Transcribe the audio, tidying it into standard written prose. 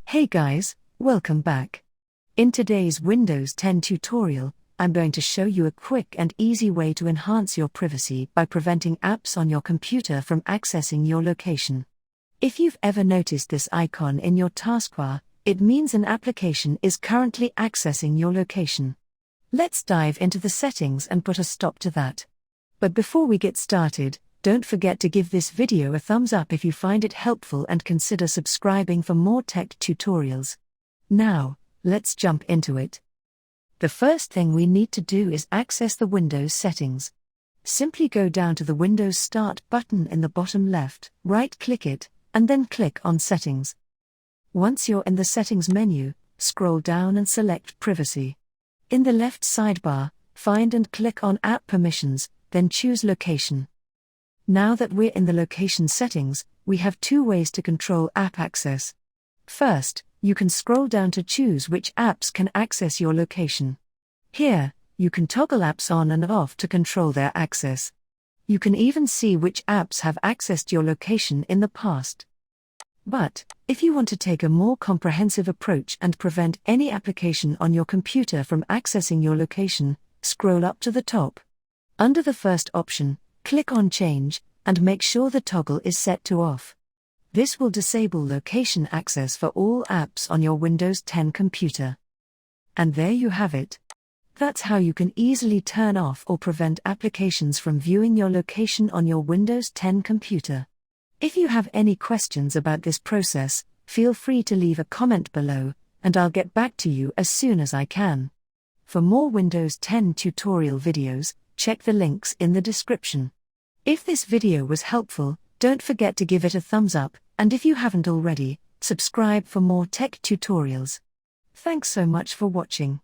Hey guys, welcome back. In today's Windows 10 tutorial, I'm going to show you a quick and easy way to enhance your privacy by preventing apps on your computer from accessing your location. If you've ever noticed this icon in your taskbar, it means an application is currently accessing your location. Let's dive into the settings and put a stop to that. But before we get started, don't forget to give this video a thumbs up if you find it helpful and consider subscribing for more tech tutorials. Now, let's jump into it. The first thing we need to do is access the Windows settings. Simply go down to the Windows Start button in the bottom left, right-click it, and then click on Settings. Once you're in the Settings menu, scroll down and select Privacy. In the left sidebar, find and click on App Permissions, then choose Location. Now that we're in the location settings, we have two ways to control app access. First, you can scroll down to choose which apps can access your location. Here, you can toggle apps on and off to control their access. You can even see which apps have accessed your location in the past. But, if you want to take a more comprehensive approach and prevent any application on your computer from accessing your location, scroll up to the top. Under the first option, click on Change, and make sure the toggle is set to Off. This will disable location access for all apps on your Windows 10 computer. And there you have it. That's how you can easily turn off or prevent applications from viewing your location on your Windows 10 computer. If you have any questions about this process, feel free to leave a comment below, and I'll get back to you as soon as I can. For more Windows 10 tutorial videos, check the links in the description. If this video was helpful, don't forget to give it a thumbs up, and if you haven't already, subscribe for more tech tutorials. Thanks so much for watching.